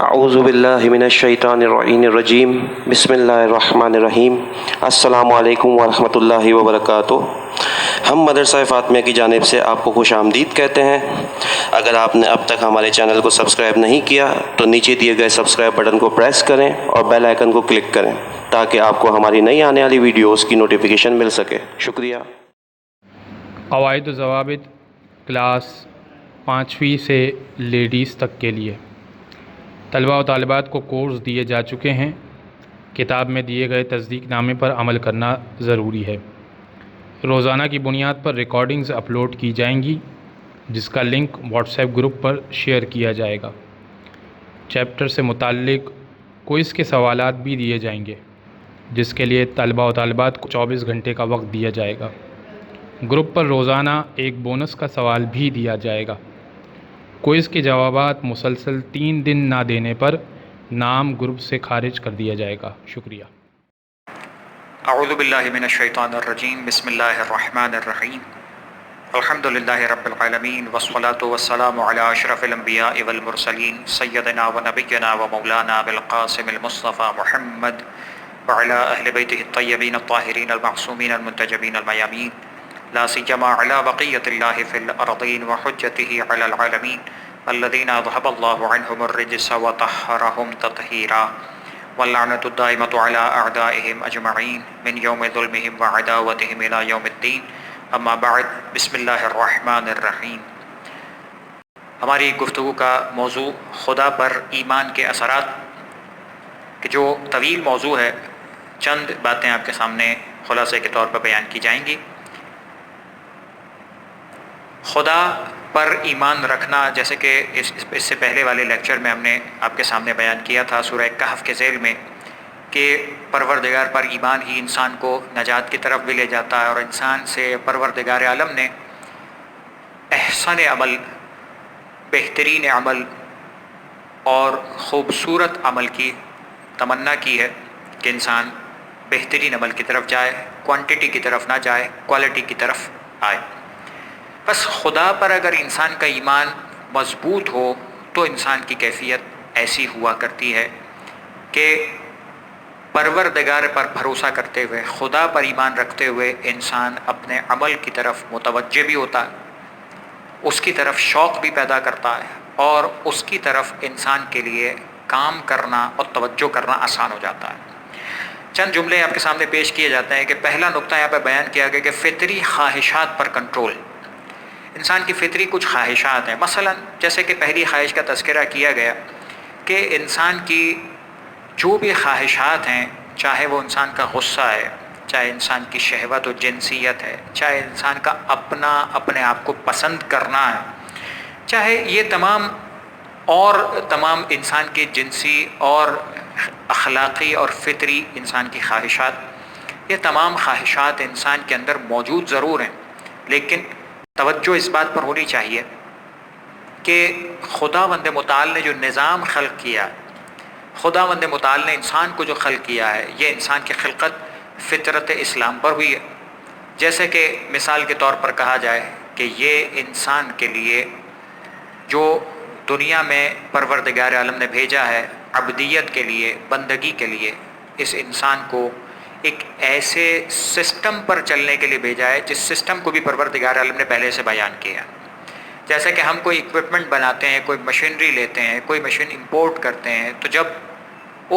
اعوذ باللہ من الشیطان الرجیم بسم اللہ الرحمن الرحیم السلام علیکم ورحمۃ اللہ وبرکاتہ۔ ہم مدرسہ فاطمیہ کی جانب سے آپ کو خوش آمدید کہتے ہیں۔ اگر آپ نے اب تک ہمارے چینل کو سبسکرائب نہیں کیا تو نیچے دیے گئے سبسکرائب بٹن کو پریس کریں اور بیل آئیکن کو کلک کریں تاکہ آپ کو ہماری نئی آنے والی ویڈیوز کی نوٹیفیکیشن مل سکے۔ شکریہ۔ قواعد و ضوابط کلاس 5ویں سے لیڈیز تک کے لیے طلباء و طالبات کو کورس دیے جا چکے ہیں۔ کتاب میں دیے گئے تصدیق نامے پر عمل کرنا ضروری ہے۔ روزانہ کی بنیاد پر ریکارڈنگز اپلوڈ کی جائیں گی جس کا لنک واٹس ایپ گروپ پر شیئر کیا جائے گا۔ چیپٹر سے متعلق کوئز کے سوالات بھی دیے جائیں گے جس کے لیے طلباء و طالبات کو 24 گھنٹے کا وقت دیا جائے گا۔ گروپ پر روزانہ ایک بونس کا سوال بھی دیا جائے گا۔ کوئز کے جوابات مسلسل 3 دن نہ دینے پر نام گروپ سے خارج کر دیا جائے گا۔ شکریہ۔ اعوذ باللہ من الشیطان الرجیم بسم اللہ الرحمن الرحیم الحمد للہ رب العالمین والصلاة والسلام علی اشرف الانبیاء والمرسلین سیدنا و نبینا و مولانا بالقاسم المصطفى محمد وعلی اہل بیتہ الطیبین الطاہرین المعصومین المنتجبین المیامین لا سیما علی بقیۃ اللہ فی الارضین وحجتہ علی العالمین الذین اذهب اللہ عنہم الرجس وطہرہم تطہیرا واللعنۃ الدائمۃ علی اعدائہم اجمعین من یوم ظلمہم وعداوتہم الی یوم الدین اما بعد بسم اللہ الرحمن الرحیم۔ ہماری گفتگو کا موضوع خدا پر ایمان کے اثرات کہ جو طویل موضوع ہے، چند باتیں آپ کے سامنے خلاصے کے طور پر بیان کی جائیں گی۔ خدا پر ایمان رکھنا، جیسے کہ اس سے پہلے والے لیکچر میں ہم نے آپ کے سامنے بیان کیا تھا سورہ کہف کے ذیل میں، کہ پروردگار پر ایمان ہی انسان کو نجات کی طرف بھی لے جاتا ہے، اور انسان سے پروردگار عالم نے احسن عمل، بہترین عمل اور خوبصورت عمل کی تمنا کی ہے کہ انسان بہترین عمل کی طرف جائے، کوانٹٹی کی طرف نہ جائے، کوالٹی کی طرف آئے۔ بس خدا پر اگر انسان کا ایمان مضبوط ہو تو انسان کی کیفیت ایسی ہوا کرتی ہے کہ پروردگار پر بھروسہ کرتے ہوئے، خدا پر ایمان رکھتے ہوئے انسان اپنے عمل کی طرف متوجہ بھی ہوتا ہے، اس کی طرف شوق بھی پیدا کرتا ہے، اور اس کی طرف انسان کے لیے کام کرنا اور توجہ کرنا آسان ہو جاتا ہے۔ چند جملے آپ کے سامنے پیش کیے جاتے ہیں کہ پہلا نقطہ یہاں پہ بیان کیا گیا کہ فطری خواہشات پر کنٹرول۔ انسان کی فطری کچھ خواہشات ہیں، مثلا جیسے کہ پہلی خواہش کا تذکرہ کیا گیا کہ انسان کی جو بھی خواہشات ہیں، چاہے وہ انسان کا غصہ ہے، چاہے انسان کی شہوت و جنسیت ہے، چاہے انسان کا اپنے آپ کو پسند کرنا ہے، چاہے یہ تمام انسان کی جنسی اور اخلاقی اور فطری انسان کی خواہشات، یہ تمام خواہشات انسان کے اندر موجود ضرور ہیں، لیکن توجہ اس بات پر ہونی چاہیے کہ خداوند متعال نے جو نظام خلق کیا، خداوند متعال نے انسان کو جو خلق کیا ہے، یہ انسان کی خلقت فطرت اسلام پر ہوئی ہے۔ جیسے کہ مثال کے طور پر کہا جائے کہ یہ انسان کے لیے جو دنیا میں پروردگار عالم نے بھیجا ہے، عبدیت کے لیے، بندگی کے لیے، اس انسان کو ایک ایسے سسٹم پر چلنے کے لیے بھیجا ہے جس سسٹم کو بھی پروردگار عالم نے پہلے سے بیان کیا۔ جیسے کہ ہم کوئی اکوپمنٹ بناتے ہیں، کوئی مشینری لیتے ہیں، کوئی مشین امپورٹ کرتے ہیں، تو جب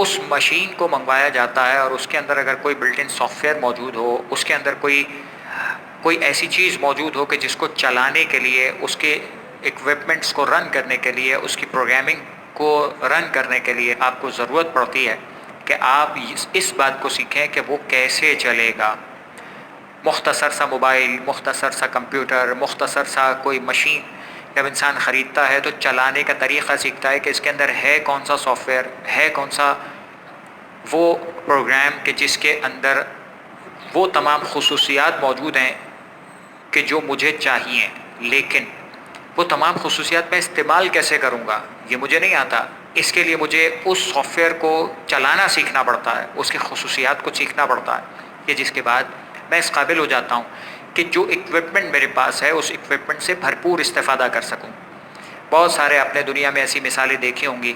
اس مشین کو منگوایا جاتا ہے اور اس کے اندر اگر کوئی بلٹ ان سافٹ ویئر موجود ہو، اس کے اندر کوئی ایسی چیز موجود ہو کہ جس کو چلانے کے لیے، اس کے اکوپمنٹس کو رن کرنے کے لیے، اس کی پروگرامنگ کو رن کرنے کے لیے آپ کو ضرورت پڑتی ہے کہ آپ اس بات کو سیکھیں کہ وہ کیسے چلے گا۔ مختصر سا موبائل، مختصر سا کمپیوٹر، مختصر سا کوئی مشین جب انسان خریدتا ہے تو چلانے کا طریقہ سیکھتا ہے کہ اس کے اندر ہے کون سا سافٹ ویئر، ہے کون سا وہ پروگرام کہ جس کے اندر وہ تمام خصوصیات موجود ہیں کہ جو مجھے چاہیے، لیکن وہ تمام خصوصیات میں استعمال کیسے کروں گا یہ مجھے نہیں آتا۔ اس کے لیے مجھے اس سافٹ ویئر کو چلانا سیکھنا پڑتا ہے، اس کی خصوصیات کو سیکھنا پڑتا ہے، کہ جس کے بعد میں اس قابل ہو جاتا ہوں کہ جو اکوپمنٹ میرے پاس ہے اس اکوپمنٹ سے بھرپور استفادہ کر سکوں۔ بہت سارے آپ نے دنیا میں ایسی مثالیں دیکھی ہوں گی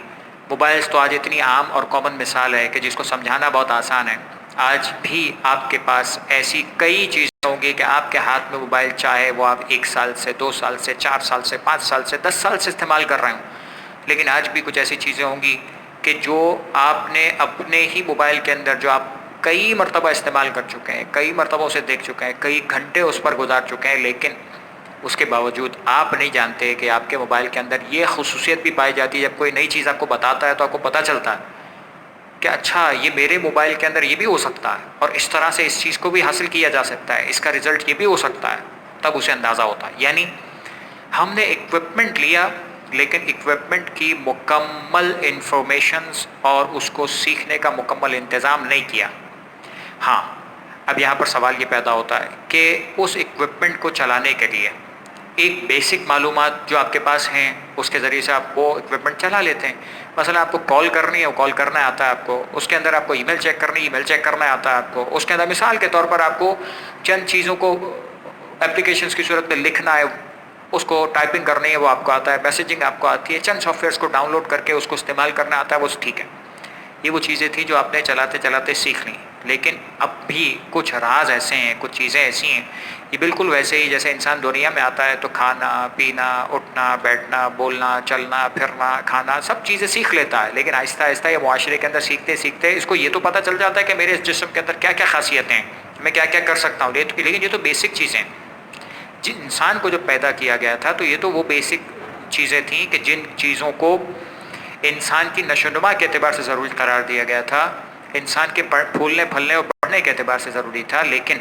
موبائلز تو آج اتنی عام اور کامن مثال ہے کہ جس کو سمجھانا بہت آسان ہے. آج بھی آپ کے پاس ایسی کئی چیزیں ہوں گی کہ آپ کے ہاتھ میں موبائل چاہے وہ آپ 1 سال سے 2 سال سے 4 سال سے 5 سال سے 10 سال سے استعمال کر رہے ہوں، لیکن آج بھی کچھ ایسی چیزیں ہوں گی کہ جو آپ نے اپنے ہی موبائل کے اندر جو آپ کئی مرتبہ استعمال کر چکے ہیں، کئی مرتبہ اسے دیکھ چکے ہیں، کئی گھنٹے اس پر گزار چکے ہیں، لیکن اس کے باوجود آپ نہیں جانتے کہ آپ کے موبائل کے اندر یہ خصوصیت بھی پائی جاتی ہے. جب کوئی نئی چیز آپ کو بتاتا ہے تو آپ کو پتہ چلتا ہے کہ اچھا یہ میرے موبائل کے اندر یہ بھی ہو سکتا ہے اور اس طرح سے اس چیز کو بھی حاصل کیا جا سکتا ہے، اس کا رزلٹ یہ بھی ہو سکتا ہے. تب اسے اندازہ ہوتا ہے. یعنی ہم نے اکوپمنٹ لیا لیکن اکوپمنٹ کی مکمل انفارمیشنز اور اس کو سیکھنے کا مکمل انتظام نہیں کیا. ہاں، اب یہاں پر سوال یہ پیدا ہوتا ہے کہ اس اکوپمنٹ کو چلانے کے لیے ایک بیسک معلومات جو آپ کے پاس ہیں اس کے ذریعے سے آپ وہ اکوپمنٹ چلا لیتے ہیں. مثلا آپ کو کال کرنی ہے، وہ کال کرنا آتا ہے آپ کو. اس کے اندر آپ کو ای میل چیک کرنی ہے، ای میل چیک کرنا آتا ہے آپ کو. اس کے اندر مثال کے طور پر آپ کو چند چیزوں کو اپلیکیشنز کی صورت میں لکھنا ہے، اس کو ٹائپنگ کرنی ہے، وہ آپ کو آتا ہے. میسیجنگ آپ کو آتی ہے. چند سافٹ ویئرس کو ڈاؤن لوڈ کر کے اس کو استعمال کرنا آتا ہے، وہ ٹھیک ہے. یہ وہ چیزیں تھیں جو آپ نے چلاتے چلاتے سیکھ لیں. لیکن اب بھی کچھ راز ایسے ہیں، کچھ چیزیں ایسی ہیں، یہ بالکل ویسے ہی جیسے انسان دنیا میں آتا ہے تو کھانا پینا اٹھنا بیٹھنا بولنا چلنا پھرنا کھانا سب چیزیں سیکھ لیتا ہے. لیکن آہستہ آہستہ یہ معاشرے کے اندر سیکھتے سیکھتے اس کو یہ تو پتہ چل جاتا ہے کہ میرے اس جسم کے اندر کیا کیا خاصیتیں ہیں، میں کیا کیا کر سکتا ہوں. لیکن یہ تو بیسک چیزیں ہیں. جن انسان کو جب پیدا کیا گیا تھا تو یہ تو وہ بیسک چیزیں تھیں کہ جن چیزوں کو انسان کی نشو و نما کے اعتبار سے ضروری قرار دیا گیا تھا، انسان کے پھولنے پھلنے اور بڑھنے کے اعتبار سے ضروری تھا. لیکن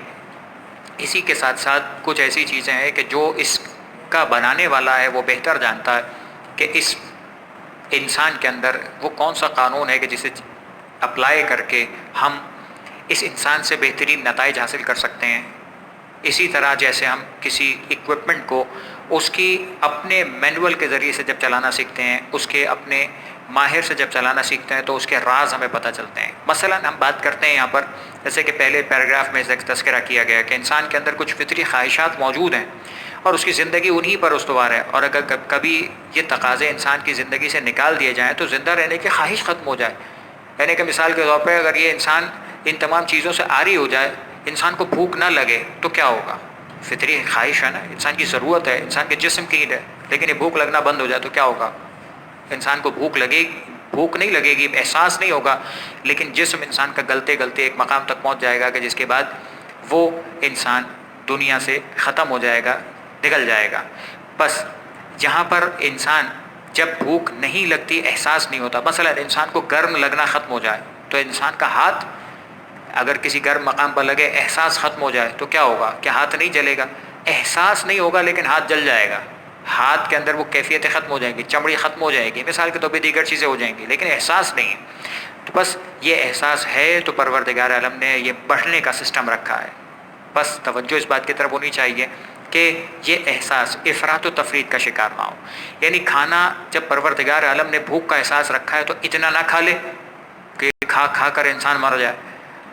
اسی کے ساتھ ساتھ کچھ ایسی چیزیں ہیں کہ جو اس کا بنانے والا ہے وہ بہتر جانتا ہے کہ اس انسان کے اندر وہ کون سا قانون ہے کہ جسے اپلائی کر کے ہم اس انسان سے بہترین نتائج حاصل کر سکتے ہیں. اسی طرح جیسے ہم کسی اکوپمنٹ کو اس کی اپنے مینول کے ذریعے سے جب چلانا سیکھتے ہیں، اس کے اپنے ماہر سے جب چلانا سیکھتے ہیں تو اس کے راز ہمیں پتہ چلتے ہیں. مثلا ہم بات کرتے ہیں یہاں پر جیسے کہ پہلے پیراگراف میں تذکرہ کیا گیا کہ انسان کے اندر کچھ فطری خواہشات موجود ہیں اور اس کی زندگی انہی پر استوار ہے. اور اگر کبھی یہ تقاضے انسان کی زندگی سے نکال دیے جائیں تو زندہ رہنے کی خواہش ختم ہو جائے. یعنی کہ مثال کے طور پہ اگر یہ انسان ان تمام چیزوں سے عاری ہو جائے، انسان کو بھوک نہ لگے تو کیا ہوگا؟ فطری خواہش ہے نا، انسان کی ضرورت ہے، انسان کے جسم کی ہے. لیکن یہ بھوک لگنا بند ہو جائے تو کیا ہوگا؟ انسان کو بھوک نہیں لگے گی، احساس نہیں ہوگا، لیکن جسم انسان کا گلتے گلتے ایک مقام تک پہنچ جائے گا کہ جس کے بعد وہ انسان دنیا سے ختم ہو جائے گا، نکل جائے گا. بس جہاں پر انسان جب بھوک نہیں لگتی، احساس نہیں ہوتا، مثلا انسان کو گرم لگنا ختم ہو جائے تو انسان کا ہاتھ اگر کسی گرم مقام پر لگے، احساس ختم ہو جائے تو کیا ہوگا؟ کہ ہاتھ نہیں جلے گا؟ احساس نہیں ہوگا لیکن ہاتھ جل جائے گا. ہاتھ کے اندر وہ کیفیتیں ختم ہو جائیں گی، چمڑی ختم ہو جائے گی، مثال کے طور پہ دیگر چیزیں ہو جائیں گی، لیکن احساس نہیں ہے. تو بس یہ احساس ہے تو پروردگار عالم نے یہ بڑھنے کا سسٹم رکھا ہے. بس توجہ اس بات کی طرف ہونی چاہیے کہ یہ احساس افراط و تفرید کا شکار نہ ہو. یعنی کھانا جب پروردگار عالم نے بھوک کا احساس رکھا ہے تو اتنا نہ کھا لے کہ کھا کر انسان مر جائے،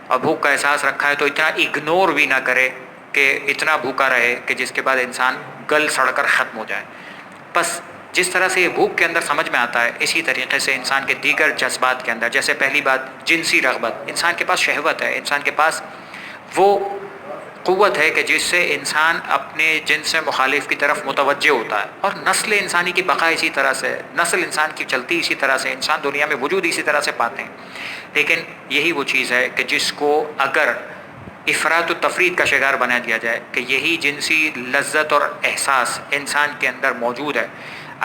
اور بھوک کا احساس رکھا ہے تو اتنا اگنور بھی نہ کرے کہ اتنا بھوکا رہے کہ جس کے بعد انسان گل سڑ کر ختم ہو جائے. بس جس طرح سے یہ بھوک کے اندر سمجھ میں آتا ہے، اسی طریقے سے انسان کے دیگر جذبات کے اندر، جیسے پہلی بات جنسی رغبت، انسان کے پاس شہوت ہے، انسان کے پاس وہ قوت ہے کہ جس سے انسان اپنے جنس سے مخالف کی طرف متوجہ ہوتا ہے. اور نسل انسانی کی بقا اسی طرح سے، نسل انسان کی چلتی اسی طرح سے، انسان دنیا میں وجود اسی طرح سے پاتے ہیں. لیکن یہی وہ چیز ہے کہ جس کو اگر افراط و تفرید کا شکار بنا دیا جائے کہ یہی جنسی لذت اور احساس انسان کے اندر موجود ہے،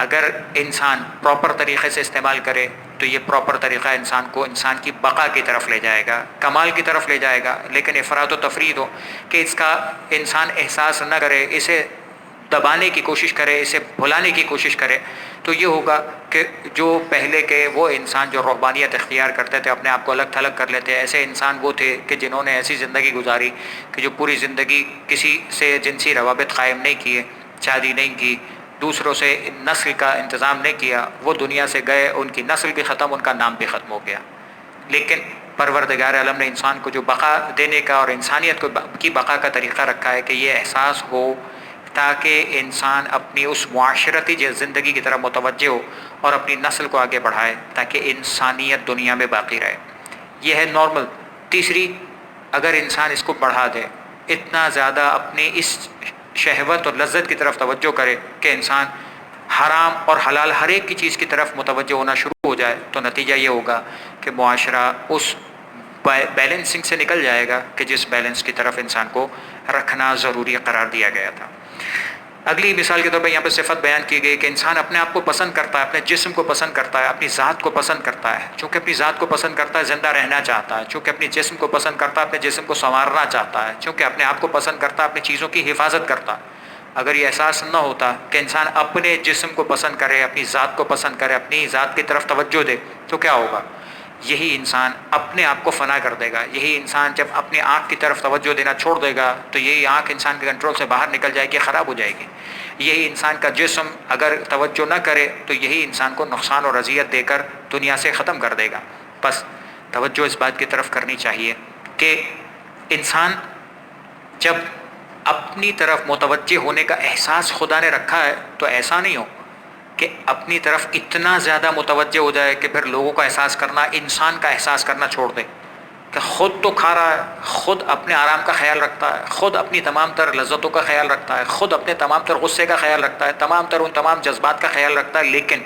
اگر انسان پراپر طریقے سے استعمال کرے تو یہ پراپر طریقہ انسان کو انسان کی بقا کی طرف لے جائے گا، کمال کی طرف لے جائے گا. لیکن افراط و تفرید ہو کہ اس کا انسان احساس نہ کرے، اسے دبانے کی کوشش کرے، اسے بھلانے کی کوشش کرے، تو یہ ہوگا کہ جو پہلے کے وہ انسان جو رہبانیت اختیار کرتے تھے، اپنے آپ کو الگ تھلگ کر لیتے، ایسے انسان وہ تھے کہ جنہوں نے ایسی زندگی گزاری کہ جو پوری زندگی کسی سے جنسی روابط قائم نہیں کیے، شادی نہیں کی، دوسروں سے نسل کا انتظام نہیں کیا. وہ دنیا سے گئے، ان کی نسل بھی ختم، ان کا نام بھی ختم ہو گیا. لیکن پروردگار عالم نے انسان کو جو بقا دینے کا اور انسانیت کی بقا کا طریقہ رکھا ہے کہ یہ احساس ہو تاکہ انسان اپنی اس معاشرتی زندگی کی طرف متوجہ ہو اور اپنی نسل کو آگے بڑھائے تاکہ انسانیت دنیا میں باقی رہے. یہ ہے نارمل. تیسری، اگر انسان اس کو بڑھا دے، اتنا زیادہ اپنی اس شہوت اور لذت کی طرف توجہ کرے کہ انسان حرام اور حلال ہر ایک کی چیز کی طرف متوجہ ہونا شروع ہو جائے، تو نتیجہ یہ ہوگا کہ معاشرہ اس بیلنسنگ سے نکل جائے گا کہ جس بیلنس کی طرف انسان کو رکھنا ضروری قرار دیا گیا تھا. اگلی مثال کے طور پر یہاں پہ صفت بیان کی گئی کہ انسان اپنے آپ کو پسند کرتا ہے، اپنے جسم کو پسند کرتا ہے، اپنی ذات کو پسند کرتا ہے. چونکہ اپنی ذات کو پسند کرتا ہے زندہ رہنا چاہتا ہے. چونکہ اپنی جسم کو پسند کرتا ہے اپنے جسم کو سنوارنا چاہتا ہے. چونکہ اپنے آپ کو پسند کرتا ہے اپنی چیزوں کی حفاظت کرتا ہے. اگر یہ احساس نہ ہوتا کہ انسان اپنے جسم کو پسند کرے، اپنی ذات کو پسند کرے، اپنی ذات کی طرف توجہ دے، تو کیا ہوگا؟ یہی انسان اپنے آپ کو فنا کر دے گا. یہی انسان جب اپنی آنکھ کی طرف توجہ دینا چھوڑ دے گا تو یہی آنکھ انسان کے کنٹرول سے باہر نکل جائے گی، خراب ہو جائے گی. یہی انسان کا جسم اگر توجہ نہ کرے تو یہی انسان کو نقصان اور اذیت دے کر دنیا سے ختم کر دے گا. بس توجہ اس بات کی طرف کرنی چاہیے کہ انسان جب اپنی طرف متوجہ ہونے کا احساس خدا نے رکھا ہے تو ایسا نہیں ہو کہ اپنی طرف اتنا زیادہ متوجہ ہو جائے کہ پھر لوگوں کا احساس کرنا، انسان کا احساس کرنا چھوڑ دے. کہ خود تو کھا رہا ہے، خود اپنے آرام کا خیال رکھتا ہے، خود اپنی تمام تر لذتوں کا خیال رکھتا ہے، خود اپنے تمام تر غصے کا خیال رکھتا ہے، تمام جذبات کا خیال رکھتا ہے، لیکن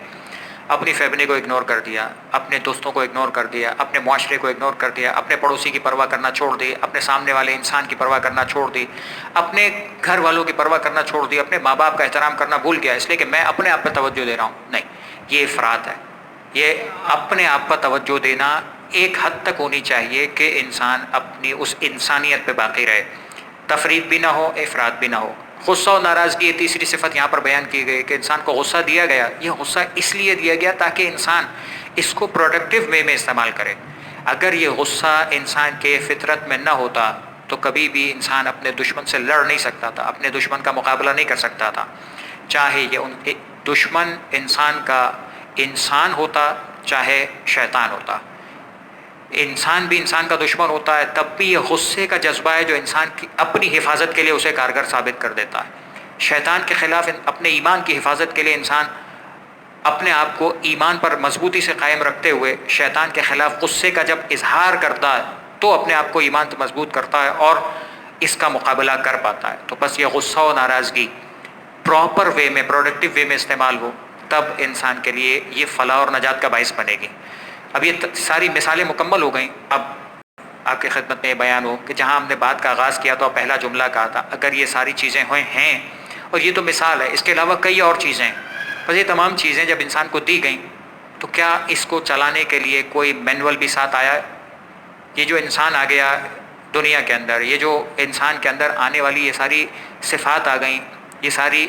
اپنی فیملی کو اگنور کر دیا، اپنے دوستوں کو اگنور کر دیا، اپنے معاشرے کو اگنور کر دیا، اپنے پڑوسی کی پرواہ کرنا چھوڑ دی، اپنے سامنے والے انسان کی پرواہ کرنا چھوڑ دی، اپنے گھر والوں کی پرواہ کرنا چھوڑ دی، اپنے ماں باپ کا احترام کرنا بھول گیا اس لیے کہ میں اپنے آپ پہ توجہ دے رہا ہوں. نہیں، یہ افراط ہے. یہ اپنے آپ پر توجہ دینا ایک حد تک ہونی چاہیے کہ انسان اپنی اس انسانیت پہ باقی رہے، تفریط بھی نہ ہو، افراط بھی نہ ہو. غصہ و ناراضگی یہ تیسری صفت یہاں پر بیان کی گئی کہ انسان کو غصہ دیا گیا. یہ غصہ اس لیے دیا گیا تاکہ انسان اس کو پروڈکٹیو وے میں استعمال کرے. اگر یہ غصہ انسان کے فطرت میں نہ ہوتا تو کبھی بھی انسان اپنے دشمن سے لڑ نہیں سکتا تھا، اپنے دشمن کا مقابلہ نہیں کر سکتا تھا. چاہے یہ دشمن انسان کا انسان ہوتا، چاہے شیطان ہوتا. انسان بھی انسان کا دشمن ہوتا ہے، تب بھی یہ غصے کا جذبہ ہے جو انسان کی اپنی حفاظت کے لیے اسے کارگر ثابت کر دیتا ہے. شیطان کے خلاف اپنے ایمان کی حفاظت کے لیے انسان اپنے آپ کو ایمان پر مضبوطی سے قائم رکھتے ہوئے شیطان کے خلاف غصے کا جب اظہار کرتا ہے تو اپنے آپ کو ایمان مضبوط کرتا ہے اور اس کا مقابلہ کر پاتا ہے. تو بس یہ غصہ و ناراضگی پراپر وے میں، پروڈکٹیو وے میں استعمال ہو، تب انسان کے لیے یہ فلاح اور نجات کا باعث بنے گی. اب یہ ساری مثالیں مکمل ہو گئیں. اب آپ کی خدمت میں یہ بیان ہو کہ جہاں ہم نے بات کا آغاز کیا تو پہلا جملہ کہا تھا اگر یہ ساری چیزیں ہیں، اور یہ تو مثال ہے، اس کے علاوہ کئی اور چیزیں ہیں. بس یہ تمام چیزیں جب انسان کو دی گئیں تو کیا اس کو چلانے کے لیے کوئی مینول بھی ساتھ آیا ہے؟ یہ جو انسان آ گیا دنیا کے اندر، یہ جو انسان کے اندر آنے والی یہ ساری صفات آ گئیں، یہ ساری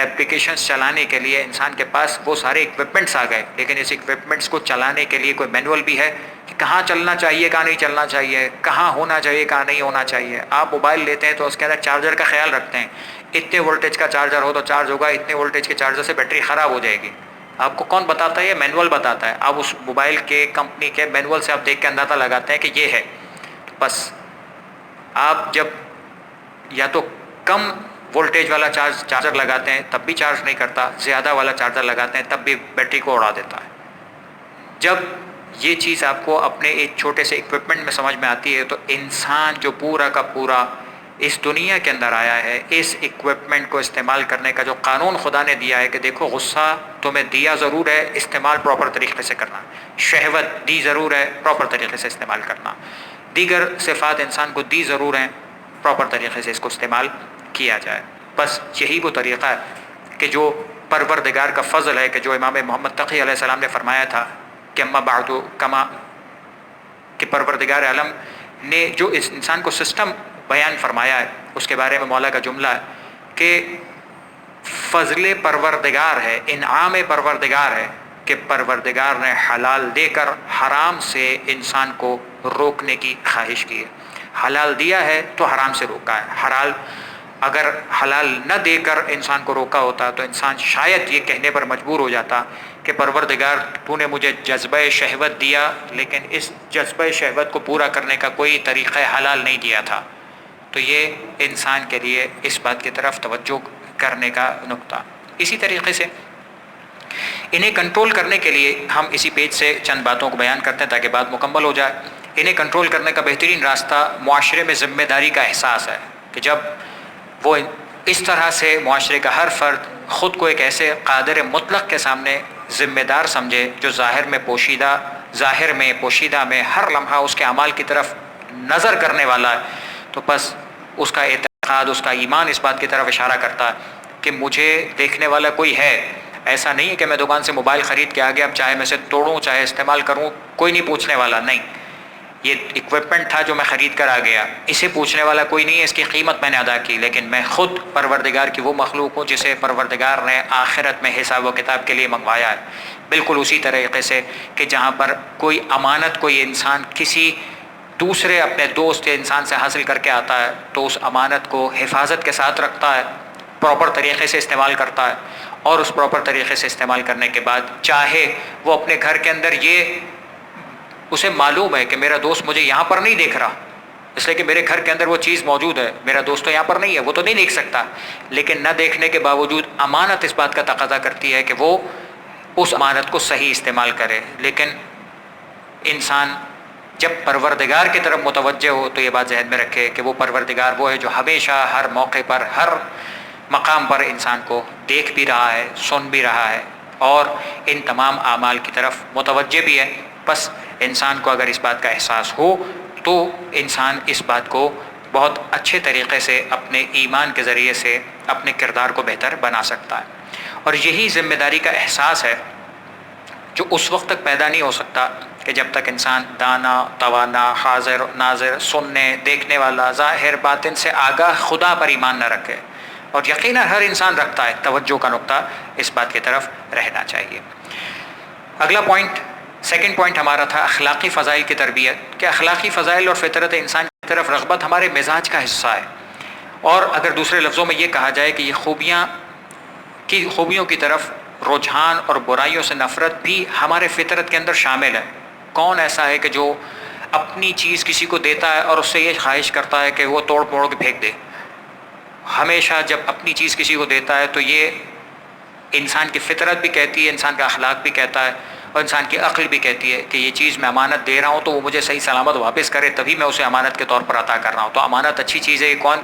اپلیکیشنز چلانے کے لیے انسان کے پاس وہ سارے اکوپمنٹس آ گئے، لیکن اس اکوپمنٹس کو چلانے کے لیے کوئی مینول بھی ہے کہ کہاں چلنا چاہیے، کہاں نہیں چلنا چاہیے، کہاں ہونا چاہیے، کہاں نہیں ہونا چاہیے. آپ موبائل لیتے ہیں تو اس کے اندر چارجر کا خیال رکھتے ہیں، اتنے وولٹیج کا چارجر ہو تو چارج ہوگا، اتنے وولٹیج کے چارجر سے بیٹری خراب ہو جائے گی. آپ کو کون بتاتا ہے؟ یہ مینول بتاتا ہے. آپ اس موبائل کے کمپنی کے مینول سے آپ دیکھ کے اندازہ لگاتے ہیں کہ یہ ہے. بس آپ جب یا تو کم وولٹیج والا چارجر لگاتے ہیں تب بھی چارج نہیں کرتا، زیادہ والا چارجر لگاتے ہیں تب بھی بیٹری کو اڑا دیتا ہے. جب یہ چیز آپ کو اپنے ایک چھوٹے سے اکوپمنٹ میں سمجھ میں آتی ہے تو انسان جو پورا کا پورا اس دنیا کے اندر آیا ہے، اس اکوپمنٹ کو استعمال کرنے کا جو قانون خدا نے دیا ہے کہ دیکھو غصہ تمہیں دیا ضرور ہے، استعمال پراپر طریقے سے کرنا، شہوت دی ضرور ہے، پراپر طریقے سے استعمال کرنا، دیگر صفات انسان کو دی ضرور ہیں، پراپر طریقے سے اس کو استعمال کیا جائے. بس یہی وہ طریقہ ہے کہ جو پروردگار کا فضل ہے کہ جو امام محمد تقی علیہ السلام نے فرمایا تھا کہ اما بعد کما، کہ پروردگار عالم نے جو اس انسان کو سسٹم بیان فرمایا ہے اس کے بارے میں مولا کا جملہ ہے کہ فضل پروردگار ہے، انعام پروردگار ہے کہ پروردگار نے حلال دے کر حرام سے انسان کو روکنے کی خواہش کی ہے. حلال دیا ہے تو حرام سے روکا ہے. اگر حلال نہ دے کر انسان کو روکا ہوتا تو انسان شاید یہ کہنے پر مجبور ہو جاتا کہ پروردگار تو نے مجھے جذبہ شہوت دیا لیکن اس جذبہ شہوت کو پورا کرنے کا کوئی طریقہ حلال نہیں دیا تھا. تو یہ انسان کے لیے اس بات کی طرف توجہ کرنے کا نقطہ۔ اسی طریقے سے انہیں کنٹرول کرنے کے لیے ہم اسی پیج سے چند باتوں کو بیان کرتے ہیں تاکہ بات مکمل ہو جائے۔ انہیں کنٹرول کرنے کا بہترین راستہ معاشرے میں ذمہ داری کا احساس ہے کہ جب وہ اس طرح سے معاشرے کا ہر فرد خود کو ایک ایسے قادر مطلق کے سامنے ذمہ دار سمجھے جو ظاہر میں پوشیدہ میں ہر لمحہ اس کے اعمال کی طرف نظر کرنے والا ہے، تو بس اس کا اعتقاد، اس کا ایمان اس بات کی طرف اشارہ کرتا ہے کہ مجھے دیکھنے والا کوئی ہے۔ ایسا نہیں ہے کہ میں دکان سے موبائل خرید کے آگے اب چاہے میں سے توڑوں چاہے استعمال کروں کوئی نہیں پوچھنے والا، نہیں، یہ اکوپمنٹ تھا جو میں خرید کر آ گیا، اسے پوچھنے والا کوئی نہیں ہے، اس کی قیمت میں نے ادا کی، لیکن میں خود پروردگار کی وہ مخلوق ہوں جسے پروردگار نے آخرت میں حساب و کتاب کے لیے منگوایا ہے۔ بالکل اسی طریقے سے کہ جہاں پر کوئی امانت کوئی انسان کسی دوسرے اپنے دوست یا انسان سے حاصل کر کے آتا ہے تو اس امانت کو حفاظت کے ساتھ رکھتا ہے، پراپر طریقے سے استعمال کرتا ہے، اور اس پراپر طریقے سے استعمال کرنے کے بعد چاہے وہ اپنے گھر کے اندر یہ اسے معلوم ہے کہ میرا دوست مجھے یہاں پر نہیں دیکھ رہا، اس لیے کہ میرے گھر کے اندر وہ چیز موجود ہے، میرا دوست تو یہاں پر نہیں ہے، وہ تو نہیں دیکھ سکتا، لیکن نہ دیکھنے کے باوجود امانت اس بات کا تقاضا کرتی ہے کہ وہ اس امانت کو صحیح استعمال کرے۔ لیکن انسان جب پروردگار کی طرف متوجہ ہو تو یہ بات ذہن میں رکھے کہ وہ پروردگار وہ ہے جو ہمیشہ ہر موقع پر ہر مقام پر انسان کو دیکھ بھی رہا ہے، سن بھی رہا ہے، اور ان تمام اعمال کی طرف متوجہ بھی ہے۔ بس انسان کو اگر اس بات کا احساس ہو تو انسان اس بات کو بہت اچھے طریقے سے اپنے ایمان کے ذریعے سے اپنے کردار کو بہتر بنا سکتا ہے۔ اور یہی ذمہ داری کا احساس ہے جو اس وقت تک پیدا نہیں ہو سکتا کہ جب تک انسان دانا، توانا، حاضر، ناظر، سننے، دیکھنے والا، ظاہر باطن سے آگاہ خدا پر ایمان نہ رکھے، اور یقیناً ہر انسان رکھتا ہے۔ توجہ کا نقطہ اس بات کی طرف رہنا چاہیے۔ اگلا پوائنٹ، سیکنڈ پوائنٹ ہمارا تھا اخلاقی فضائل کی تربیت، کہ اخلاقی فضائل اور فطرت انسان کی طرف رغبت ہمارے مزاج کا حصہ ہے، اور اگر دوسرے لفظوں میں یہ کہا جائے کہ یہ خوبیوں کی طرف رجحان اور برائیوں سے نفرت بھی ہمارے فطرت کے اندر شامل ہے۔ کون ایسا ہے کہ جو اپنی چیز کسی کو دیتا ہے اور اس سے یہ خواہش کرتا ہے کہ وہ توڑ پھوڑ کے پھینک دے؟ ہمیشہ جب اپنی چیز کسی کو دیتا ہے تو یہ انسان کی فطرت بھی کہتی ہے، انسان کا اخلاق بھی کہتا ہے، اور انسان کی عقل بھی کہتی ہے کہ یہ چیز میں امانت دے رہا ہوں تو وہ مجھے صحیح سلامت واپس کرے، تبھی میں اسے امانت کے طور پر عطا کر رہا ہوں۔ تو امانت اچھی چیز ہے، یہ کون؟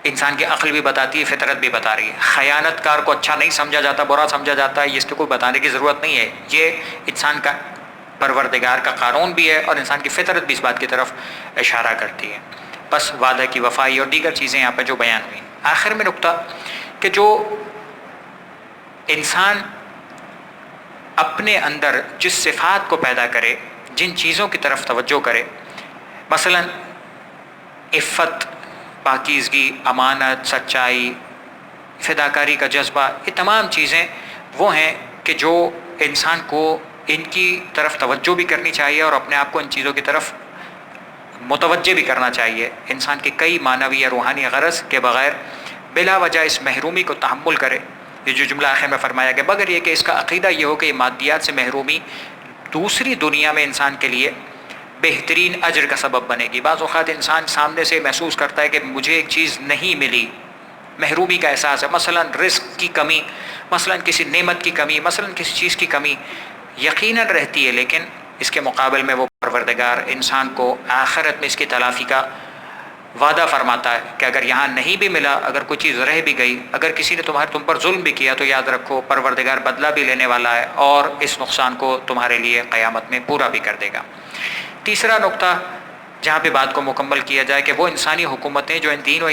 انسان کی عقل بھی بتاتی ہے، فطرت بھی بتا رہی ہے۔ خیانت کار کو اچھا نہیں سمجھا جاتا، برا سمجھا جاتا ہے، اس کو کوئی بتانے کی ضرورت نہیں ہے، یہ انسان کا پروردگار کا قانون بھی ہے، اور انسان کی فطرت بھی اس بات کی طرف اشارہ کرتی ہے۔ بس وعدہ کی وفائی اور دیگر چیزیں یہاں پہ جو بیان ہوئی۔ آخر میں نقطہ کہ جو انسان اپنے اندر جس صفات کو پیدا کرے، جن چیزوں کی طرف توجہ کرے، مثلا عفت، پاکیزگی، امانت، سچائی، فداکاری کا جذبہ، یہ تمام چیزیں وہ ہیں کہ جو انسان کو ان کی طرف توجہ بھی کرنی چاہیے اور اپنے آپ کو ان چیزوں کی طرف متوجہ بھی کرنا چاہیے۔ انسان کی کئی معنوی یا روحانی غرض کے بغیر بلا وجہ اس محرومی کو تحمل کرے۔ یہ جو جملہ آخر میں فرمایا گیا، مگر یہ کہ اس کا عقیدہ یہ ہو کہ یہ مادیات سے محرومی دوسری دنیا میں انسان کے لیے بہترین اجر کا سبب بنے گی۔ بعض اوقات انسان سامنے سے محسوس کرتا ہے کہ مجھے ایک چیز نہیں ملی، محرومی کا احساس ہے، مثلا رزق کی کمی، مثلا کسی نعمت کی کمی، مثلا کسی چیز کی کمی یقیناً رہتی ہے، لیکن اس کے مقابل میں وہ پروردگار انسان کو آخرت میں اس کی تلافی کا وعدہ فرماتا ہے کہ اگر یہاں نہیں بھی ملا، اگر کوئی چیز رہ بھی گئی، اگر کسی نے تم پر ظلم بھی کیا، تو یاد رکھو پروردگار بدلہ بھی لینے والا ہے اور اس نقصان کو تمہارے لیے قیامت میں پورا بھی کر دے گا۔ تیسرا نقطہ جہاں پہ بات کو مکمل کیا جائے کہ وہ انسانی حکومتیں جو دین و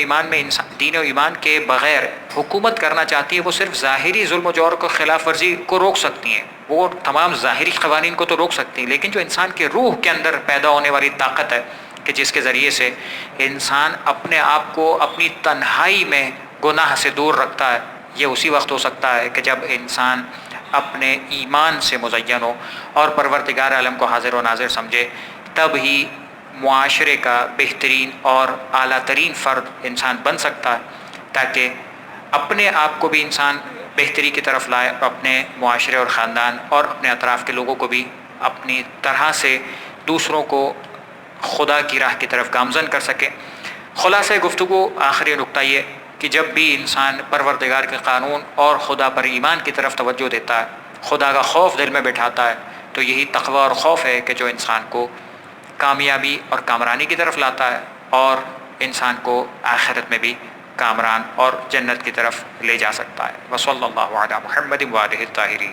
ایمان کے بغیر حکومت کرنا چاہتی ہے، وہ صرف ظاہری ظلم و جور کو خلاف ورزی کو روک سکتی ہیں، وہ تمام ظاہری قوانین کو تو روک سکتی ہیں، لیکن جو انسان کے روح کے اندر پیدا ہونے والی طاقت ہے کہ جس کے ذریعے سے انسان اپنے آپ کو اپنی تنہائی میں گناہ سے دور رکھتا ہے، یہ اسی وقت ہو سکتا ہے کہ جب انسان اپنے ایمان سے مزین ہو اور پروردگار عالم کو حاضر و ناظر سمجھے، تب ہی معاشرے کا بہترین اور اعلیٰ ترین فرد انسان بن سکتا ہے، تاکہ اپنے آپ کو بھی انسان بہتری کی طرف لائے اور اپنے معاشرے اور خاندان اور اپنے اطراف کے لوگوں کو بھی اپنی طرح سے دوسروں کو خدا کی راہ کی طرف گامزن کر سکے۔ خلاصہ گفتگو آخری نقطہ یہ کہ جب بھی انسان پروردگار کے قانون اور خدا پر ایمان کی طرف توجہ دیتا ہے، خدا کا خوف دل میں بٹھاتا ہے، تو یہی تقوی اور خوف ہے کہ جو انسان کو کامیابی اور کامرانی کی طرف لاتا ہے اور انسان کو آخرت میں بھی کامران اور جنت کی طرف لے جا سکتا ہے۔ وصلی اللہ علی محمد وآلہ الطاہرین۔